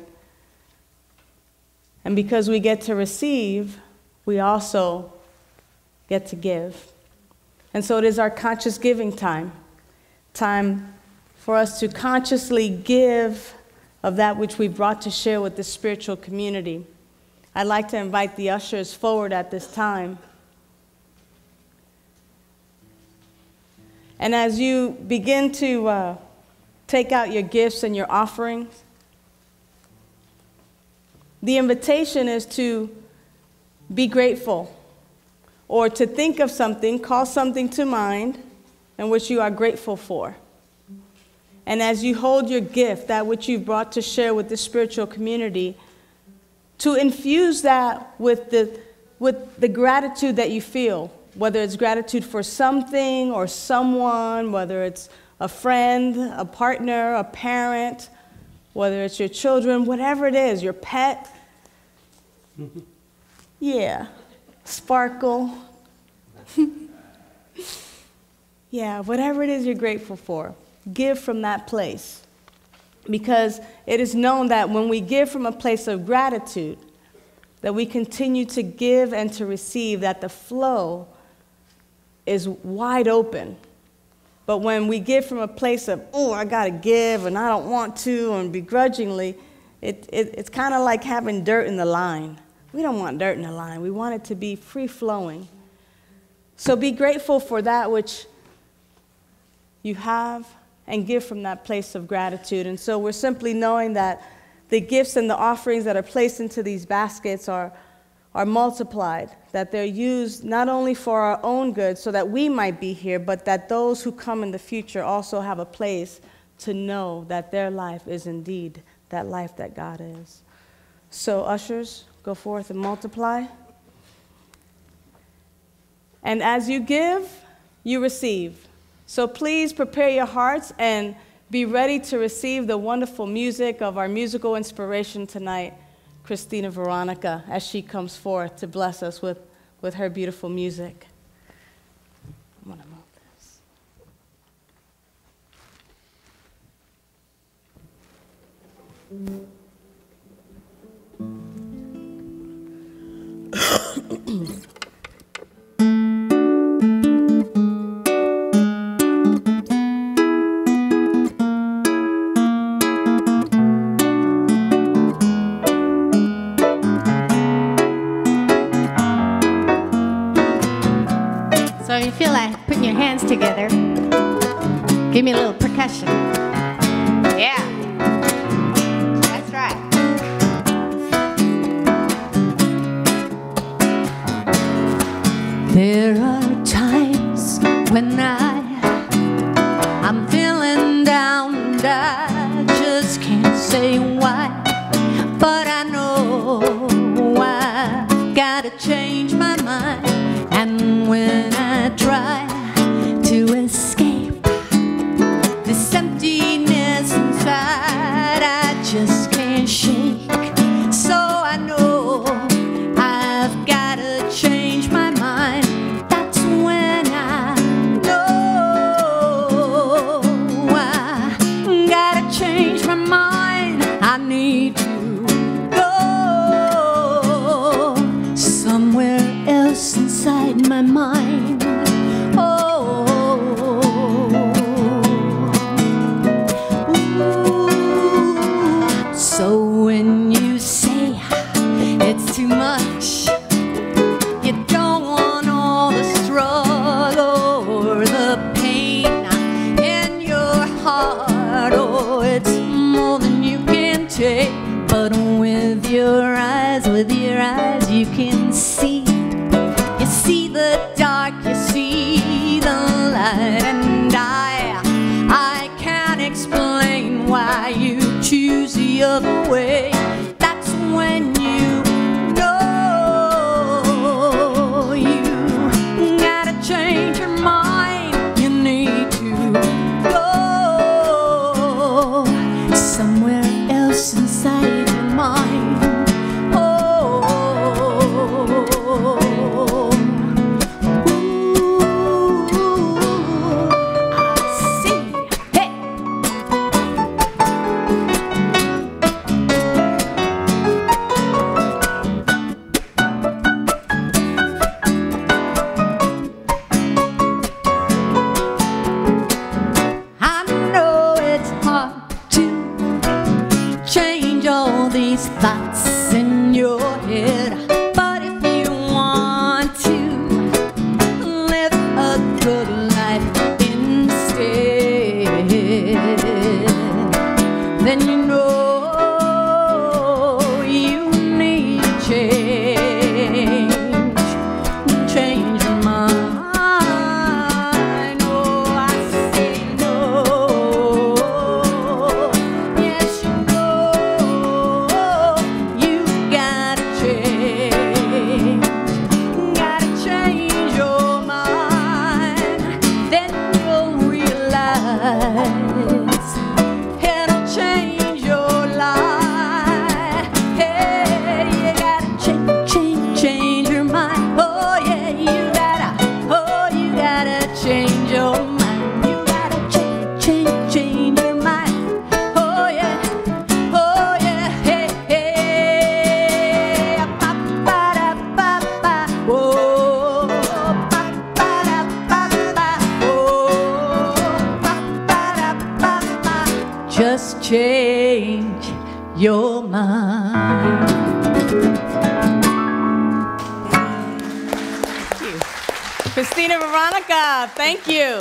And because we get to receive, we also get to give. And so it is our conscious giving time for us to consciously give of that which we brought to share with the spiritual community. I'd like to invite the ushers forward at this time. And as you begin to take out your gifts and your offerings, the invitation is to be grateful or to think of something, call something to mind and which you are grateful for. And as you hold your gift, that which you've brought to share with the spiritual community, to infuse that with the gratitude that you feel, whether it's gratitude for something or someone, whether it's a friend, a partner, a parent, whether it's your children, whatever it is, your pet. Yeah, Sparkle. Yeah, whatever it is you're grateful for, give from that place. Because it is known that when we give from a place of gratitude, that we continue to give and to receive, that the flow is wide open. But when we give from a place of, oh, I got to give and I don't want to, and begrudgingly, it's kind of like having dirt in the line. We don't want dirt in the line. We want it to be free-flowing. So be grateful for that which you have and give from that place of gratitude. And so we're simply knowing that the gifts and the offerings that are placed into these baskets are multiplied, that they're used not only for our own good so that we might be here, but that those who come in the future also have a place to know that their life is indeed that life that God is. So ushers, go forth and multiply. And as you give, you receive. So please prepare your hearts and be ready to receive the wonderful music of our musical inspiration tonight, Christina Veronica, as she comes forth to bless us with her beautiful music. I'm going to move this. So if you feel like putting your hands together, give me a little percussion. Yeah, that's right. There are times when I'm feeling down and I just can't say why, but I know I gotta change my mind. And when I try to escape this emptiness inside, I just can't shake. So I know I've gotta change my mind. That's when I know I gotta change my mind. I need to go somewhere else inside my mind. Oh, ooh. So when you say it's too much, you don't want all the struggle or the pain in your heart. Oh, it's more than you can take. But with your eyes, you can see. You see the dark, you see the light, and I can't explain why you choose the other way. That's when you know you gotta change your mind. You need to go somewhere else inside your mind. Oh. change your mind. Thank you. Christina Veronica, thank you.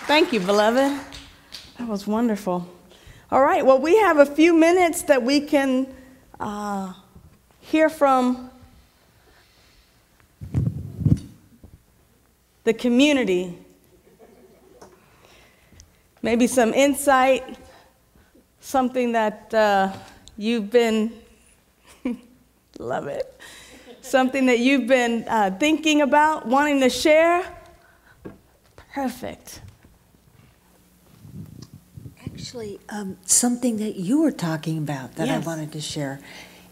Thank you, beloved. That was wonderful. All right, well, we have a few minutes that we can hear from the community. Maybe some insight, something that you've been, love it, something that you've been thinking about, wanting to share. Perfect. Actually, something that you were talking about that Yes. I wanted to share,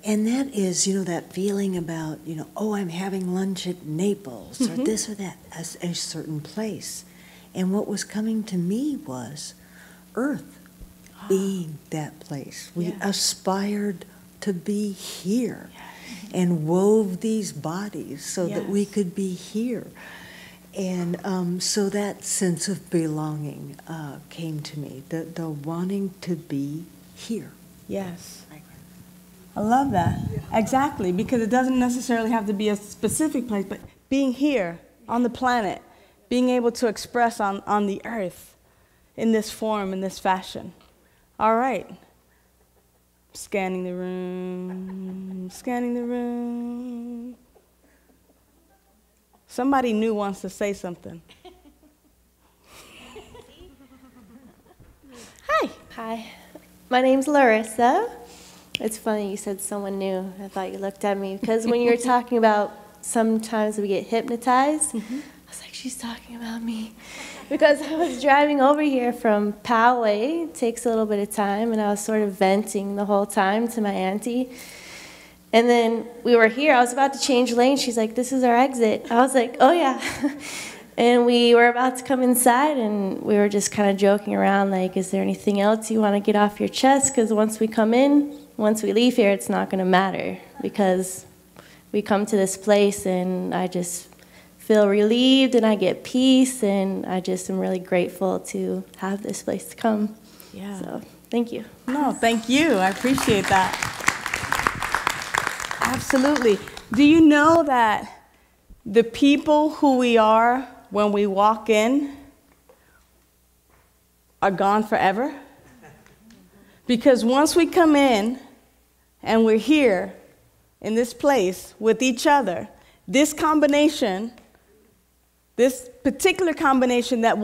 and that is, that feeling about, oh, I'm having lunch at Naples, or this or that, a certain place. And what was coming to me was Earth being that place. We aspired to be here and wove these bodies so that we could be here. And so that sense of belonging came to me, the wanting to be here. Yes. I love that. Exactly, because it doesn't necessarily have to be a specific place, but being here on the planet, being able to express on the earth in this form, in this fashion. All right. Scanning the room, scanning the room. Somebody new wants to say something. Hi. Hi, my name's Larissa. It's funny you said someone new. I thought you looked at me because when you were talking about sometimes we get hypnotized, I was like, she's talking about me. Because I was driving over here from Poway. It takes a little bit of time, and I was sort of venting the whole time to my auntie. And then we were here. I was about to change lanes. She's like, this is our exit. I was like, oh, yeah. And we were about to come inside, and we were just kind of joking around, like, is there anything else you want to get off your chest? Because once we come in, once we leave here, it's not going to matter. Because we come to this place, and I just feel relieved, and I get peace, and I just am really grateful to have this place to come. Yeah. So, thank you. No, thank you. I appreciate that. Absolutely. Do you know that the people who we are when we walk in are gone forever? Because once we come in and we're here in this place with each other, this combination, this particular combination that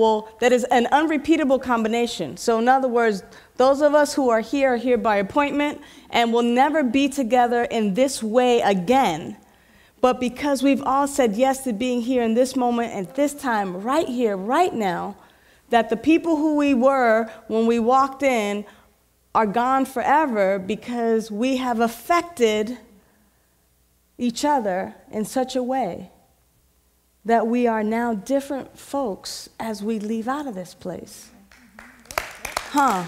is an unrepeatable combination. So in other words, those of us who are here by appointment and will never be together in this way again. But because we've all said yes to being here in this moment, at this time, right here, right now, that the people who we were when we walked in are gone forever because we have affected each other in such a way that we are now different folks as we leave out of this place. Huh.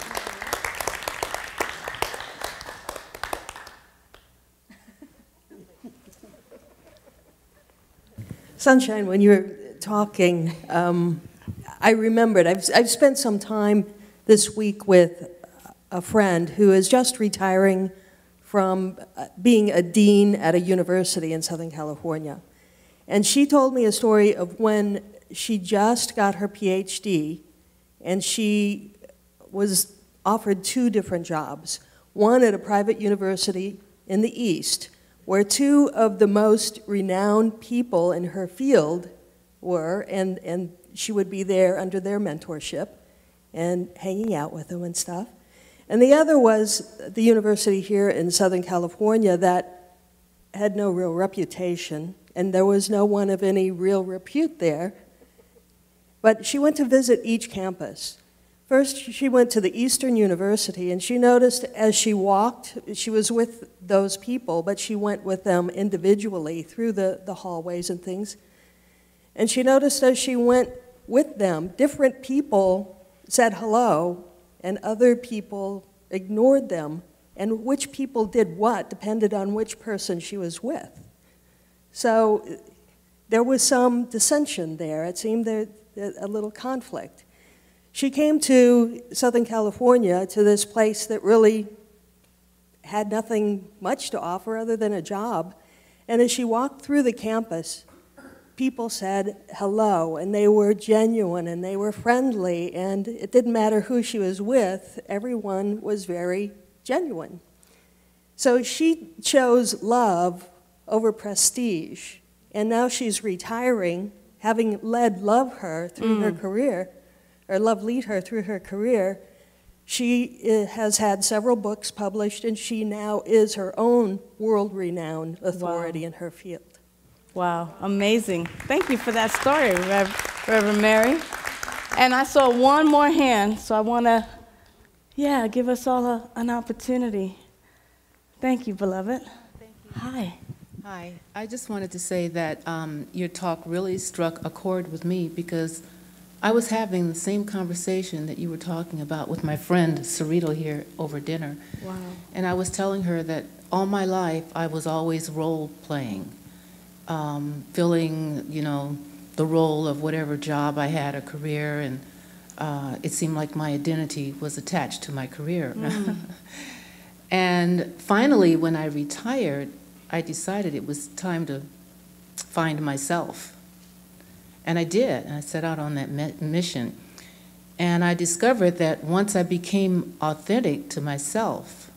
Sunshine, when you were talking, I remembered, I've spent some time this week with a friend who is just retiring from being a dean at a university in Southern California. And she told me a story of when she just got her PhD, and she was offered 2 different jobs. One at a private university in the East, where 2 of the most renowned people in her field were, and she would be there under their mentorship and hanging out with them and stuff. And the other was the university here in Southern California that had no real reputation, and there was no one of any real repute there. But she went to visit each campus. First, she went to the Eastern University, and she noticed as she walked, she was with those people, but she went with them individually through the hallways and things. And she noticed as she went with them, different people said hello, and other people ignored them, and which people did what depended on which person she was with. So there was some dissension there. It seemed a little conflict. she came to Southern California, to this place that really had nothing much to offer other than a job. And as she walked through the campus, people said hello, and they were genuine, and they were friendly, and it didn't matter who she was with, everyone was very genuine. So she chose love over prestige, and now she's retiring, having led Love her through her career, or Love lead her through her career. She has had several books published, and she now is her own world-renowned authority in her field. Wow, amazing. Thank you for that story, Reverend Mary. And I saw one more hand, so I want to, give us all an opportunity. Thank you, beloved. Thank you. Hi. Hi. I just wanted to say that your talk really struck a chord with me because I was having the same conversation that you were talking about with my friend Cerrito here over dinner. Wow. And I was telling her that all my life I was always role-playing, filling, the role of whatever job I had, a career, and it seemed like my identity was attached to my career. And finally, when I retired, I decided it was time to find myself. And I did, and I set out on that mission. And I discovered that once I became authentic to myself,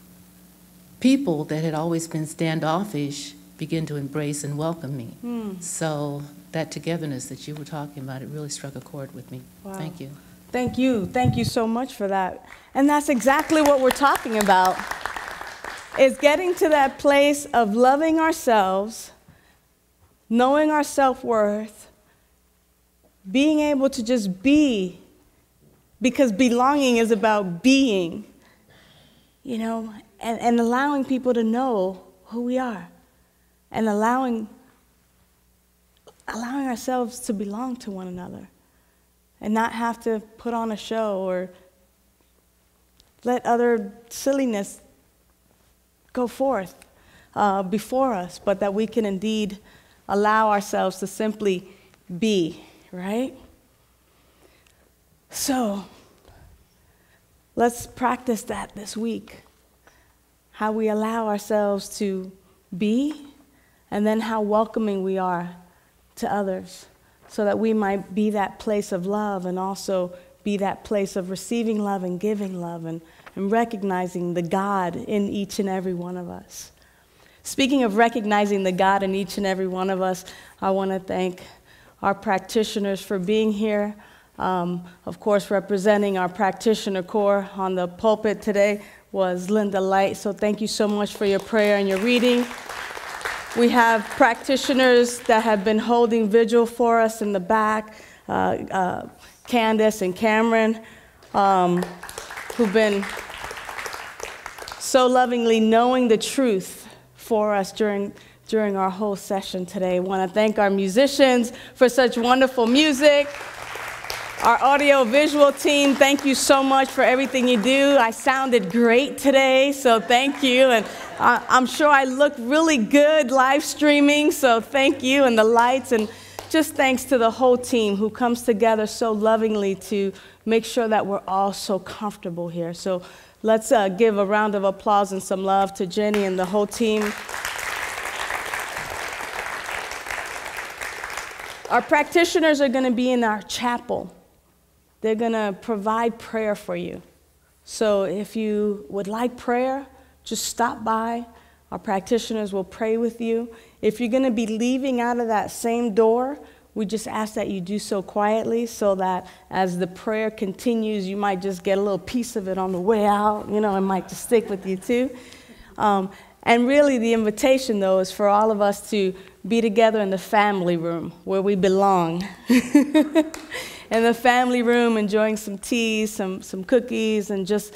people that had always been standoffish began to embrace and welcome me. So that togetherness that you were talking about, it really struck a chord with me. Wow. Thank you. Thank you. Thank you so much for that. And that's exactly what we're talking about, is getting to that place of loving ourselves, knowing our self-worth, being able to just be, because belonging is about being, and allowing people to know who we are, and allowing ourselves to belong to one another, and not have to put on a show or let other silliness go forth before us, but that we can indeed allow ourselves to simply be. Right? So, let's practice that this week. How we allow ourselves to be, and then how welcoming we are to others, so that we might be that place of love and also be that place of receiving love and giving love and recognizing the God in each and every one of us. Speaking of recognizing the God in each and every one of us, I want to thank our practitioners for being here. Of course, representing our practitioner corps on the pulpit today was Linda Light, so thank you so much for your prayer and your reading. We have practitioners that have been holding vigil for us in the back, Candace and Cameron, who've been so lovingly knowing the truth for us during our whole session today. I want to thank our musicians for such wonderful music. Our audio-visual team, thank you so much for everything you do. I sounded great today, so thank you. And I'm sure I look really good live streaming, so thank you, and the lights. And just thanks to the whole team who comes together so lovingly to make sure that we're all so comfortable here. So let's give a round of applause and some love to Jenny and the whole team. Our practitioners are going to be in our chapel. They're going to provide prayer for you. So if you would like prayer, just stop by. Our practitioners will pray with you. If you're going to be leaving out of that same door, we just ask that you do so quietly so that as the prayer continues, you might just get a little piece of it on the way out. It might just stick with you too. And really the invitation, though, is for all of us to be together in the family room where we belong. In the family room, enjoying some tea, some cookies, and just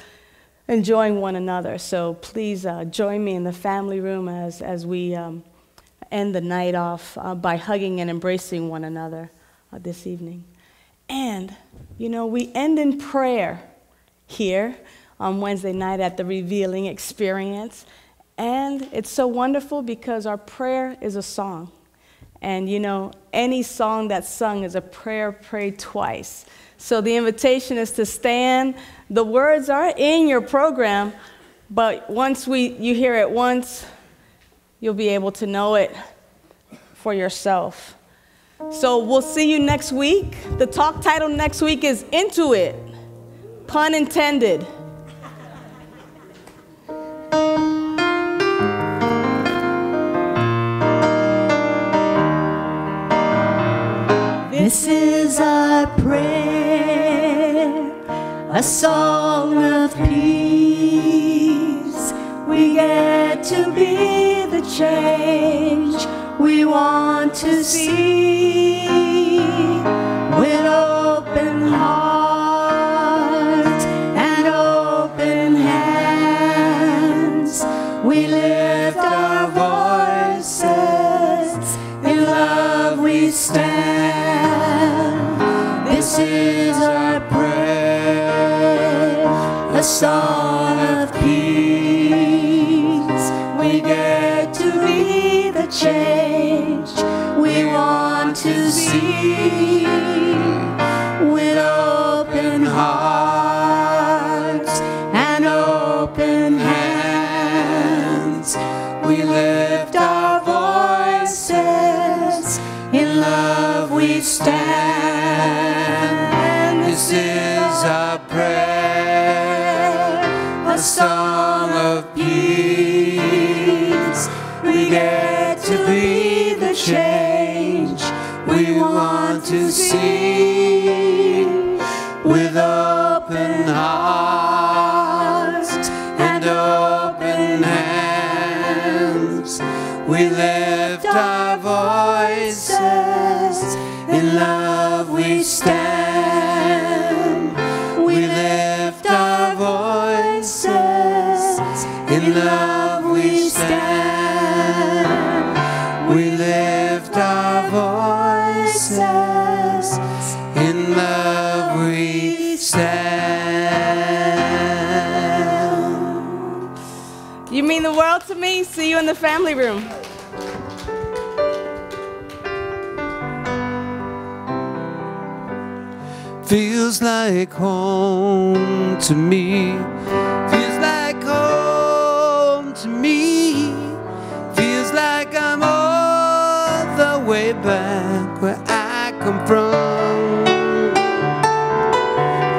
enjoying one another. So please join me in the family room as we end the night off by hugging and embracing one another this evening. And, we end in prayer here on Wednesday night at the Revealing Experience. And it's so wonderful because our prayer is a song. And you know, any song that's sung is a prayer prayed twice. So the invitation is to stand. The words are in your program, but once you hear it once, you'll be able to know it for yourself. So we'll see you next week. The talk title next week is Into It, pun intended. This is our prayer, a song of peace. We get to be the change we want to see. With open hearts and open hands, we lift our voices, in love we stand. This is our prayer, a song of peace. We get to be the change we want to see. With open hearts and open hands, we lift our voices, in love we stand. This is our prayer, a song of peace. We get to be the change we want to see. With open hearts and open hands, we lift our voices, in love we stand. We lift our voices, in love we stand. We lift our voices, in love we stand. You mean the world to me. See you in the family room. Feels like home to me. Feels like home to me. Feels like I'm all the way back where I come from.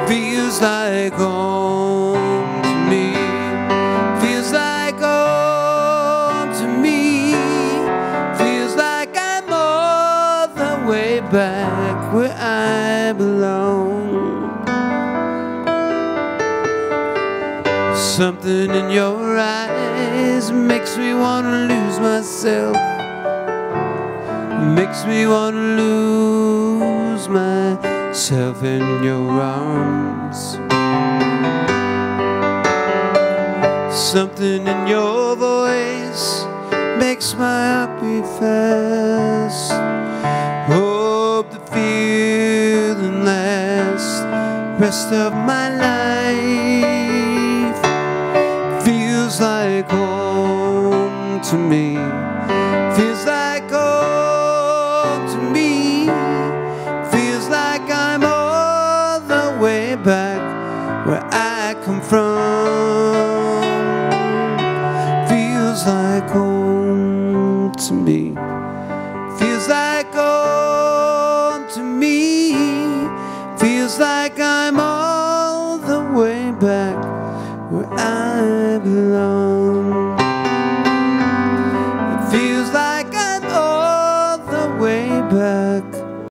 Feels like home to me. Feels like home to me. Feels like I'm all the way back where I belong. Something in your eyes makes me want to lose myself. Makes me want to lose myself in your arms. Something in your voice makes my heart beat fast. Hope the feeling lasts rest of my life. Feels like home to me. Feels like home to me. Feels like I'm all the way back where I come from. Feels like home to me. Feels like home to me. Feels like I'm all the way back where I belong.